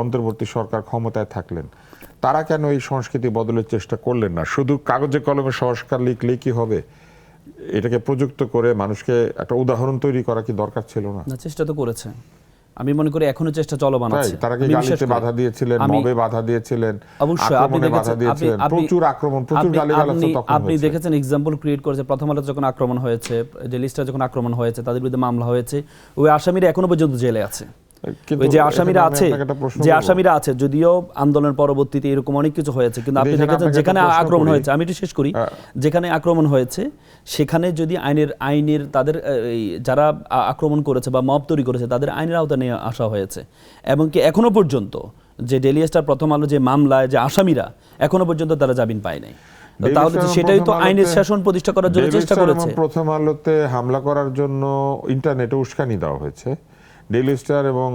অন্তর্বর্তী সরকার ক্ষমতায় থাকলেন, তারা কেন এই সংস্কৃতি বদলের চেষ্টা করলেন না? শুধু কাগজে কলমে সংস্কার লিখলেই কি হবে? এটাকে প্রযুক্ত করে মানুষকে একটা উদাহরণ তৈরি করা কি দরকার ছিল না? না, চেষ্টা তো করেছে। আমি মনে করি এখনো চেষ্টা চলমান আছে। তারা কি গালিতে বাধা দিয়েছিলেন, মবে বাধা দিয়েছিলেন, আক্রমণে বাধা দিয়েছিলেন, প্রচুর আক্রমণ, প্রচুর গালিগালাজ তখন হয়েছে। আপনি দেখেছেন এক্সাম্পল ক্রিয়েট করেছে প্রথম আলো যখন আক্রমণ হয়েছে, ডেইলি যখন আক্রমণ হয়েছে, তাদের বিরুদ্ধে মামলা হয়েছে, ওই আসামিরা এখনো পর্যন্ত জেলে আছে। ওই যে আসামিরা আছে যদিও আন্দোলনের পরবর্তীতে এরকম অনেক কিছু হয়েছে, কিন্তু আপনি দেখেছেন যেখানে আক্রমণ হয়েছে, আমি একটু শেষ করি, যেখানে আক্রমণ হয়েছে সেখানে যদি আইনের তাদের যারা আক্রমণ করেছে বা মব তৈরি করেছে তাদের আইনের আওতা নিয়ে আসা হয়েছে, এবং কি এখনো পর্যন্ত যে ডেইলি স্টার প্রথম আলো যে মামলায় যে আসামিরা এখনো পর্যন্ত তারা জামিন পায় নাই। তাহলে সেটাই তো আইনের শাসন প্রতিষ্ঠা করার জন্য চেষ্টা করেছে। প্রথম আলোতে হামলা করার জন্য ইন্টারনেটে উস্কানি দেওয়া হয়েছে। ডেইলি স্টার এবং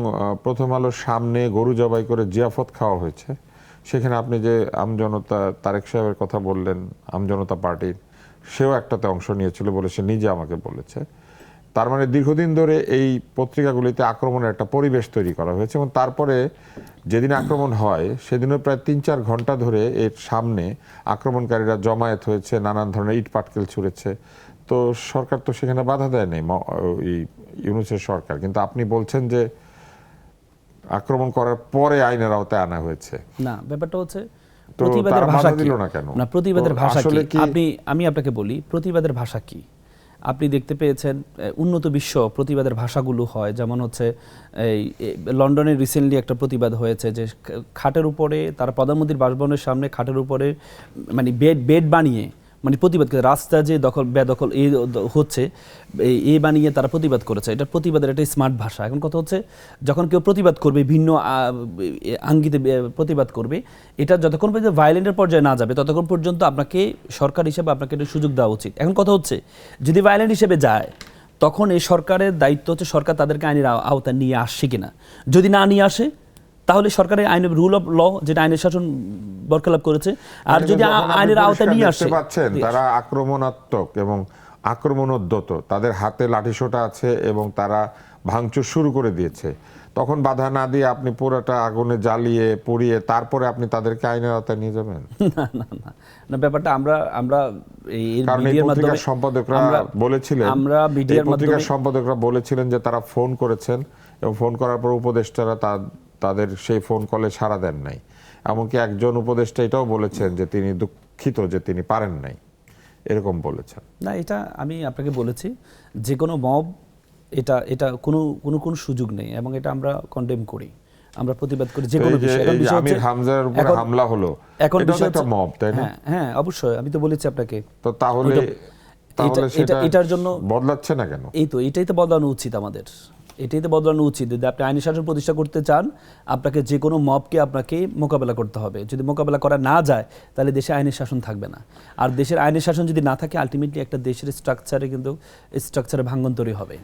প্রথম আলোর সামনে গরু জবাই করে জিয়াফত খাওয়া হয়েছে। সেখানে আপনি যে আমজনতা তারেক সাহেবের কথা বললেন, আমজনতা পার্টির, সেও একটাতে অংশ নিয়েছিল বলে সে নিজে আমাকে বলেছে। তার মানে দীর্ঘদিন ধরে এই পত্রিকাগুলিতে আক্রমণের একটা পরিবেশ তৈরি করা হয়েছে, এবং তারপরে যেদিন আক্রমণ হয় সেদিনও প্রায় ৩-৪ ঘন্টা ধরে এর সামনে আক্রমণকারীরা জমায়েত হয়েছে, নানান ধরনের ইট পাটকেল ছুঁড়েছে। তো সরকার তো সেখানে বাধা দেয় নাই, ইউনূসের সরকার। কিন্তু আপনি বলছেন যে আক্রমণ করার পরে আইনের আওতায় আনা হয়েছে। না, ব্যাপারটা হচ্ছে প্রতিবাদের ভাষা কি? না, প্রতিবাদের ভাষা কি? আমি আপনাকে বলি প্রতিবাদের ভাষা কি। আপনি দেখতে পেয়েছেন উন্নত বিশ্ব প্রতিবাদের ভাষাগুলো হয়, যেমন হচ্ছে এই লন্ডনে রিসেন্টলি একটা প্রতিবাদ হয়েছে যে খাটের উপরে তারা প্রধানমন্ত্রীর বাসভবনের সামনে খাটের উপরে মানে বেড বানিয়ে মানে প্রতিবাদ করে, রাস্তা যে বেদখল এই হচ্ছে এই বানিয়ে তারা প্রতিবাদ করেছে। এটা প্রতিবাদের একটা স্মার্ট ভাষা। এখন কথা হচ্ছে যখন কেউ প্রতিবাদ করবে, ভিন্ন আঙ্গিতে প্রতিবাদ করবে, এটা যতক্ষণ পর্যন্ত ভায়োলেন্টের পর্যায়ে না যাবে ততক্ষণ পর্যন্ত আপনাকে সরকার হিসেবে আপনাকে এটা সুযোগ দেওয়া উচিত। এখন কথা হচ্ছে যদি ভায়োলেন্ট হিসেবে যায় তখন এই সরকারের দায়িত্ব হচ্ছে সরকার তাদেরকে আইনের আওতায় নিয়ে আসছে কিনা। যদি না নিয়ে আসে তাহলে সরকারের আইনের রুল অফ ল যেটা আইনের শাসন বরখেলাপ করেছে, আর যদি আইনের আওতায় নিয়ে আসে, পাচ্ছেন তারা আক্রমণাত্মক এবং আক্রমণোদ্যত, তাদের হাতে লাঠিসোঁটা আছে এবং তারা ভাঙচুর শুরু করে দিয়েছে, তখন বাধা না দিয়ে আপনি পুরোটা আগুনে জ্বালিয়ে পুড়িয়ে তারপরে আপনি তাদেরকে আইনের আওতায় নিয়ে যাবেন? না না না না, ব্যাপারটা আমরা এই মিডিয়ার মাধ্যমে সম্পাদকরা বলেছিলেন, আমরা মিডিয়ার মাধ্যমে সম্পাদকরা বলেছিলেন যে তারা ফোন করেছেন এবং ফোন করার পর উপদেষ্টারা তাদের সেই ফোন কলে সাড়া দেন নাই। এমনকি একজন উপদেষ্টা এটাও বলেছেন যে তিনি দুঃখিত যে তিনি পারেন নাই, এরকম বলেছেন। না, এটা আমি আপনাকে বলেছি যে কোনো মব এটা কোনো সুযোগ নেই, এবং এটা আমরা কন্ডেম করি, আমরা প্রতিবাদ করি যে কোনো বিষয়ে। আমির হামজার উপরে হামলা হলো, এখন এটা একটা মব, তাই না? হ্যাঁ অবশ্যই, আমি তো বলেছি আপনাকে। তো তাহলে এটার জন্য বদলাচ্ছে না কেন? এটাই তো বদলানো উচিত আমাদের, এটাই তো বদলানো উচিত। যদি আপনি আইনি শাসন প্রতিষ্ঠা করতে চান আপনাকে যে কোনো মবকে আপনাকে মোকাবেলা করতে হবে। যদি মোকাবেলা করা না যায় তাহলে দেশে আইনের শাসন থাকবে না। আর দেশের আইনের শাসন যদি না থাকে আলটিমেটলি একটা দেশের স্ট্রাকচারে ভাঙ্গন তৈরি হবে।